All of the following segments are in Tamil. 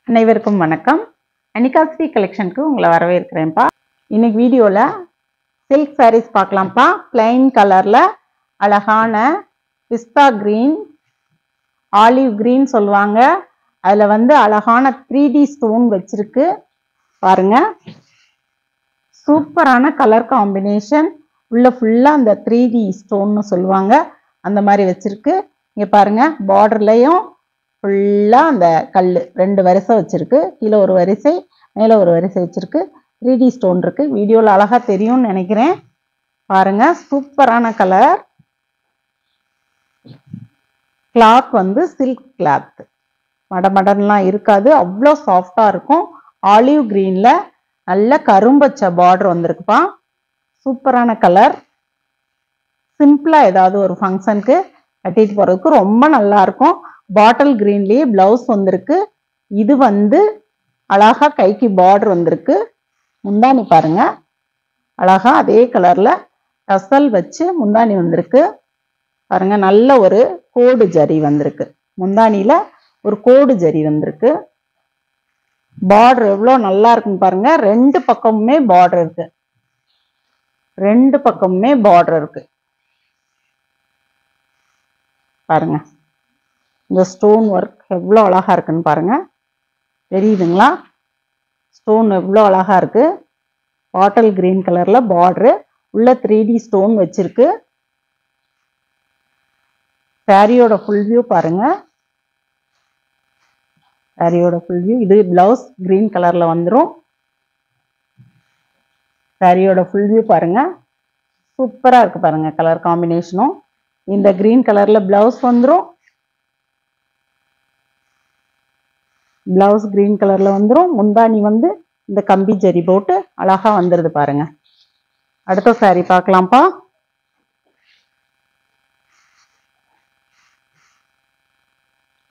அனைவருக்கும் வணக்கம். அனிகா ஸ்ரீ கலெக்ஷனுக்கு உங்களை வரவேற்கிறேன்ப்பா. இன்னைக்கு வீடியோவில் சில்க் சாரீஸ் பார்க்கலாம்ப்பா. பிளைன் கலரில் அழகான பிஸ்தா கிரீன், ஆலிவ் கிரீன் சொல்லுவாங்க. அதில் அழகான 3D ஸ்டோன் வச்சிருக்கு பாருங்க. சூப்பரான கலர் காம்பினேஷன். உள்ள ஃபுல்லாக அந்த 3D ஸ்டோன்னு சொல்லுவாங்க, அந்த மாதிரி வச்சிருக்கு. இங்கே பாருங்க, பார்டர்லையும் ஃபுல்லாக அந்த கல் 2 வரிசை வச்சிருக்கு. கீழே ஒரு வரிசை, மேலே ஒரு வரிசை வச்சிருக்கு. 3D ஸ்டோன் இருக்கு. வீடியோவில் அழகாக தெரியும்னு நினைக்கிறேன். பாருங்க, சூப்பரான கலர். கிளாத் சில்க் கிளாத், மடமடன்லாம் இருக்காது, அவ்வளோ சாஃப்டாக இருக்கும். ஆலிவ் கிரீனில் நல்ல கரும்பச்சை பார்டர் வந்திருக்குப்பா. சூப்பரான கலர். சிம்பிளாக ஏதாவது ஒரு ஃபங்க்ஷனுக்கு கட்டிட்டு போகிறதுக்கு ரொம்ப நல்லா இருக்கும். பாட்டில் கிரீன்லேயே பிளவுஸ் வந்திருக்கு. இது அழகா கைக்கு பார்டர் வந்திருக்கு. முந்தானி பாருங்க, அழகா அதே கலர்ல டசல் வச்சு முந்தானி வந்திருக்கு பாருங்க. நல்ல ஒரு கோடு ஜரி வந்திருக்கு. முந்தானியில ஒரு கோடு ஜரி வந்திருக்கு. பார்டர் எவ்வளோ நல்லா இருக்குன்னு பாருங்க. 2 பக்கமுமே பார்டர் இருக்கு. 2 பக்கமுமே பார்டர் இருக்கு பாருங்க. இந்த ஸ்டோன் ஒர்க் எவ்வளோ அழகா இருக்குன்னு பாருங்க. தெரியுதுங்களா? ஸ்டோன் எவ்வளோ அழகா இருக்கு. பாட்டில் கிரீன் கலர்ல பார்டரு, உள்ள 3D ஸ்டோன் வச்சிருக்கு. சாரியோட ஃபுல் வியூ பாருங்க. சாரியோட ஃபுல் வியூ. இது பிளவுஸ் கிரீன் கலர்ல வந்துடும். சாரியோட ஃபுல் வியூ பாருங்க. சூப்பரா இருக்கு பாருங்க. கலர் காம்பினேஷனும் இந்த கிரீன் கலர்ல பிளவுஸ் வந்துடும். பிளவுஸ் கிரீன் கலர்ல வந்துடும். முந்தானி இந்த கம்பி ஜரி போட்டு அழகா வந்துருது பாருங்க. அடுத்த சாரி பார்க்கலாம்ப்பா.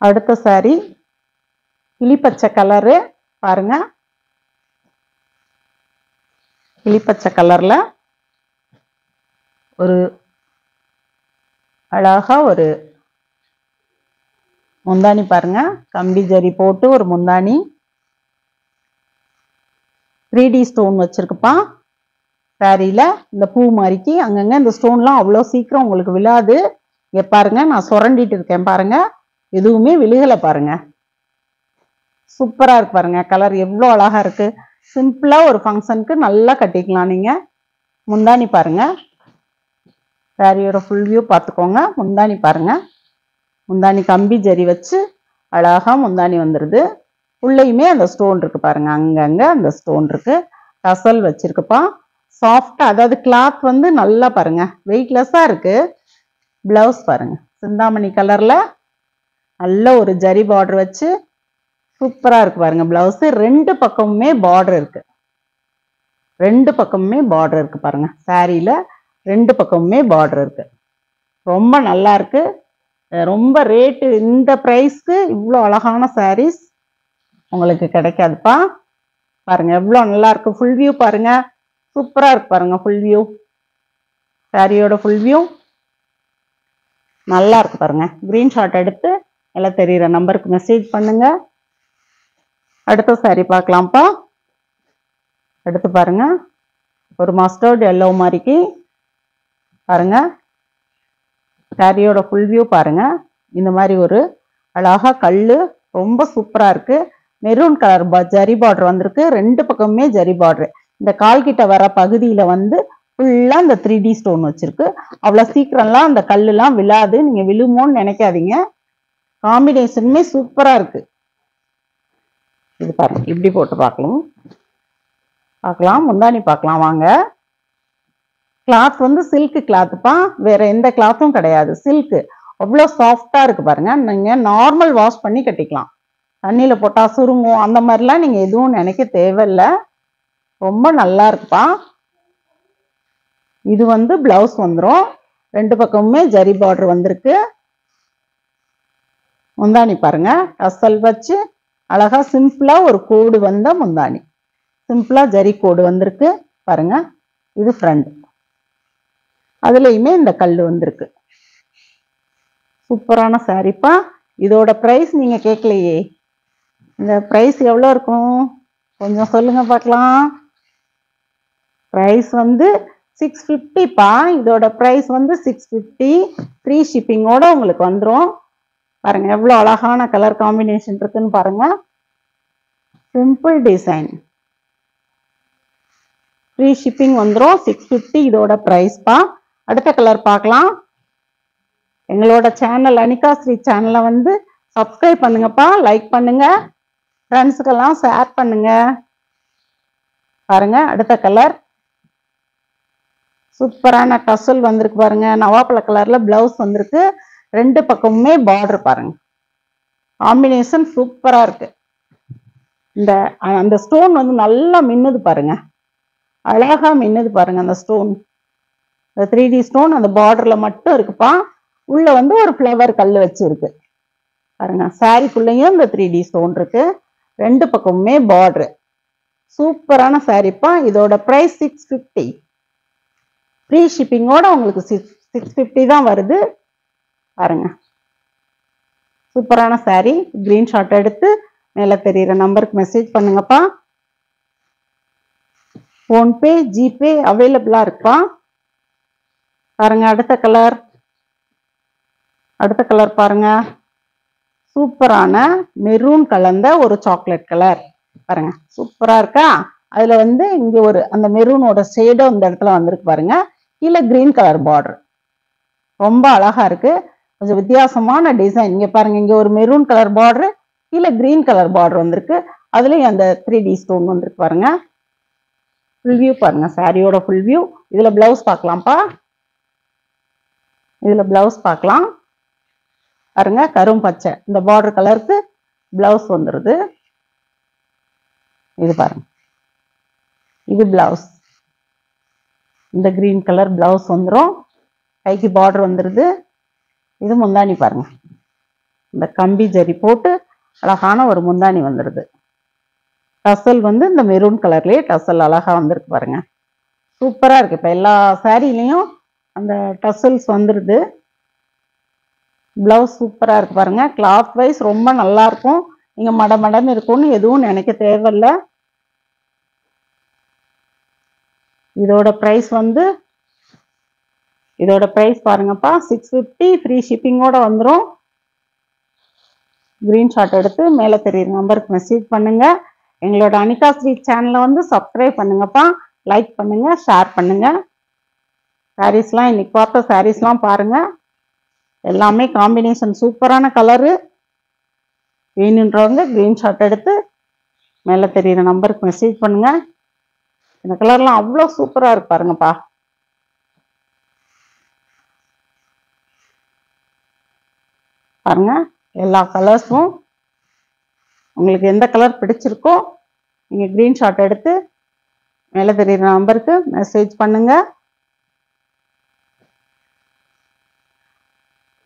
அடுத்த சாரி கிளிப்பச்சை கலரு பாருங்க. கிளிப்பச்சை கலர்ல ஒரு அழகா ஒரு முந்தானி பாருங்க. கம்பி ஜரி போட்டு ஒரு முந்தானி, 3D ஸ்டோன் வச்சிருக்குப்பா. சாரியில இந்த பூ மாதிரிக்கு அங்கங்க இந்த ஸ்டோன்லாம் அவ்வளோ சீக்கிரம் உங்களுக்கு விழாது. இங்க பாருங்க, நான் சுரண்டிட்டு இருக்கேன் பாருங்க, எதுவுமே விழுகலை பாருங்க. சூப்பரா இருக்கு பாருங்க. கலர் எவ்வளோ அழகா இருக்கு. சிம்பிளா ஒரு ஃபங்க்ஷனுக்கு நல்லா கட்டிக்கலாம் நீங்க. முந்தானி பாருங்க. சாரியோட ஃபுல் வியூ பார்த்துக்கோங்க. முந்தானி பாருங்க. முந்தானி கம்பி ஜரி வச்சு அழகா முந்தானி வந்துடுது. உள்ளேயுமே அந்த ஸ்டோன் இருக்கு பாருங்க. அங்கங்க அந்த ஸ்டோன் இருக்கு. டசல் வச்சிருக்குப்பா. சாஃப்டா, அதாவது கிளாத் நல்லா பாருங்க, வெயிட்லெஸ்ஸா இருக்கு. பிளவுஸ் பாருங்க, சிந்தாமணி கலர்ல நல்ல ஒரு ஜரி பார்டர் வச்சு சூப்பரா இருக்கு பாருங்க. பிளவுஸ் 2 பக்கமுமே பார்டர் இருக்கு. 2 பக்கமுமே பார்டர் இருக்கு பாருங்க. சாரியில 2 பக்கமுமே பார்டர் இருக்கு. ரொம்ப நல்லா இருக்கு. ரொம்ப ரேட்டு, இந்த ப்ரைஸ்க்கு இவ்வளோ அழகான சாரீஸ் உங்களுக்கு கிடைக்காதுப்பா. பாருங்க எவ்வளோ நல்லா இருக்கு. ஃபுல் வியூ பாருங்க. சூப்பரா இருக்கு பாருங்க. ஃபுல் வியூ, சாரியோட ஃபுல் வியூ நல்லா இருக்கு பாருங்க. கிரீன் ஷாட் எடுத்து எல்லாம் தெரியுற நம்பருக்கு மெசேஜ் பண்ணுங்க. அடுத்த சாரி பார்க்கலாம்ப்பா. அடுத்து பாருங்க, ஒரு மஸ்டர்ட் எல்லோ மாதிரிக்கு பாருங்க. சாரியோட ஃபுல் வியூ பாருங்க. இந்த மாதிரி ஒரு அழகா கல்லு ரொம்ப சூப்பரா இருக்கு. மெரூன் கலர் ஜரி பார்டர் வந்திருக்கு. 2 பக்கமுமே ஜரி பார்டர். இந்த கால் கிட்ட வர பகுதியில ஃபுல்லா இந்த 3D ஸ்டோன் வச்சிருக்கு. அவ்வளவு சீக்கிரம்லாம் அந்த கல்லுலாம் விழாது. நீங்க விழுமோன்னு நினைக்காதீங்க. காம்பினேஷனுமே சூப்பரா இருக்கு. இது பாருங்க, இப்படி போட்டு பார்க்கலாம். முந்தானி பார்க்கலாம் வாங்க. கிளாத் சில்க் கிளாத்துப்பா, வேற எந்த கிளாத்தும் கிடையாது. சில்க் அவ்வளோ சாஃப்டா இருக்கு பாருங்க. நீங்க நார்மல் வாஷ் பண்ணி கட்டிக்கலாம். தண்ணியில போட்டா சுருங்கும் அந்த மாதிரிலாம் நீங்க எதுவும் நினைக்க தேவையில்லை. ரொம்ப நல்லா இருக்குப்பா. இது பிளவுஸ் வந்துடும். 2 பக்கமுமே ஜரி பார்டர் வந்திருக்கு. முந்தானி பாருங்க, டசல் வச்சு அழகா சிம்பிளா ஒரு கோடு வந்த முந்தானி. சிம்பிளா ஜரி கோடு வந்திருக்கு பாருங்க. இது ஃப்ரண்ட், அதுலயுமே இந்த கல் வந்திருக்கு. சூப்பரான சாரிப்பா. இதோட பிரைஸ் நீங்க கேட்கலையே. இந்த பிரைஸ் எவ்வளோ இருக்கும் கொஞ்சம் சொல்லுங்க பார்க்கலாம். பிரைஸ் வந்து 650பா. இதோட பிரைஸ் வந்து 650. ஃப்ரீ ஷிப்பிங்கோட உங்களுக்கு வந்துடும். பாருங்க எவ்வளோ அழகான கலர் காம்பினேஷன் இருக்குன்னு பாருங்க. Simple design. ஃப்ரீ ஷிப்பிங் வந்துடும். 650 இதோட பிரைஸ்பா. அடுத்த கலர் பார்க்கலாம். எங்களோட சேனல் அனிகா ஸ்ரீ சேனலை வந்து சப்ஸ்கிரைப் பண்ணுங்கப்பா, லைக் பண்ணுங்க, ஃப்ரெண்ட்ஸுக்கெல்லாம் ஷேர் பண்ணுங்க. பாருங்க அடுத்த கலர் சூப்பரான டசல் வந்திருக்கு பாருங்க. நவாப்பழ கலர்ல பிளவுஸ் வந்திருக்கு. ரெண்டு பக்கமுமே பார்டர் பாருங்க. காம்பினேஷன் சூப்பரா இருக்கு. இந்த அந்த ஸ்டோன் வந்து நல்லா மின்னுது பாருங்க. அழகா மின்னுது பாருங்க அந்த ஸ்டோன். இந்த 3D ஸ்டோன் அந்த பார்டர்ல மட்டும் இருக்குப்பா. உள்ள வந்து ஒரு ஃப்ளவர் கல் வச்சு இருக்கு பாருங்க. சாரிக்குள்ளேயும் இந்த 3D ஸ்டோன் இருக்கு. ரெண்டு பக்கமுமே பார்டர். சூப்பரான சாரிப்பா. இதோட பிரைஸ் 650. ஃப்ரீ ஷிப்பிங்கோட உங்களுக்கு 650 தான் வருது. பாருங்க சூப்பரான சாரி. கிரீன் ஷாட் எடுத்து மேல தெரியுற நம்பருக்கு மெசேஜ் பண்ணுங்கப்பா. போன்பே ஜிபே அவைலபிளா இருக்குப்பா. பாருங்க அடுத்த கலர். அடுத்த கலர் பாருங்க. சூப்பரான மெரூன் கலந்த ஒரு சாக்லேட் கலர் பாருங்க. சூப்பரா இருக்கா. அதுல வந்து இங்க ஒரு அந்த மெரூனோட ஷேடோ இந்த இடத்துல வந்திருக்கு பாருங்க. கீழே கிரீன் கலர் பார்டர். ரொம்ப அழகா இருக்கு. கொஞ்சம் வித்தியாசமான டிசைன். இங்க பாருங்க இங்க ஒரு மெரூன் கலர் பார்டர், கீழே கிரீன் கலர் பார்டர் வந்திருக்கு. அதுலயும் அந்த 3D ஸ்டோன் வந்திருக்கு பாருங்க. ஃபுல் வியூ பாருங்க. சாரியோட ஃபுல் வியூ. இதுல பிளவுஸ் பார்க்கலாம்ப்பா. இதுல பிளவுஸ் பார்க்கலாம் பாருங்க. கரும் பச்சை இந்த பார்டர் கலருக்கு பிளவுஸ் வந்துருது. இது பாருங்க. இது பிளவுஸ். இந்த கிரீன் கலர் பிளவுஸ் வந்துடும். கைக்கு பார்டர் வந்துருது. இது முந்தானி பாருங்க. இந்த கம்பி ஜரி போட்டு அழகான ஒரு முந்தானி வந்துருது. டசல் வந்து இந்த மெரூன் கலர்லயே டசல் அழகா வந்திருக்கு பாருங்க. சூப்பரா இருக்கு. இப்ப எல்லா சாரிலையும் அந்த டசல்ஸ் வந்துருது. பிளவுஸ் சூப்பரா இருக்கு பாருங்க. கிளாத் வைஸ் ரொம்ப நல்லா இருக்கும். நீங்க மடமடன்னு இருக்கும்னு எதுவும் நினைக்க தேவையில்லை. இதோட பிரைஸ் வந்து இதோட பிரைஸ் பாருங்கப்பா 650. ஃப்ரீ ஷிப்பிங்கோட வந்துடும். கிரீன் ஷாட் எடுத்து மேல தெரியுற நம்பருக்கு மெசேஜ் பண்ணுங்க. எங்களோட அனிகா ஸ்ரீ சேனலை வந்து சப்ஸ்கிரைப் பண்ணுங்கப்பா, லைக் பண்ணுங்க, ஷேர் பண்ணுங்க. சாரீஸ்லாம் இன்னைக்கு பார்த்த சாரீஸ்லாம் பாருங்க. எல்லாமே காம்பினேஷன் சூப்பரான கலரு. வேணுன்றவங்க கிரீன் ஷாட் எடுத்து மேல தெரியுற நம்பருக்கு மெசேஜ் பண்ணுங்க. இந்த கலர்லாம் அவ்வளோ சூப்பரா இருக்கு பாருங்கப்பா. பாருங்க எல்லா கலர்ஸும் உங்களுக்கு எந்த கலர் பிடிச்சிருக்கோ நீங்க கிரீன் ஷாட் எடுத்து மேல தெரியுற நம்பருக்கு மெசேஜ் பண்ணுங்க.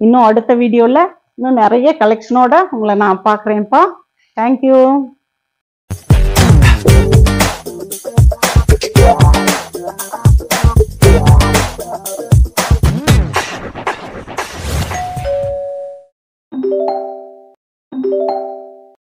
இன்னும் அடுத்த வீடியோல இன்னும் நிறைய கலெக்ஷனோட உங்களை நான் பார்க்குறேன்ப்பா. தேங்க்யூ.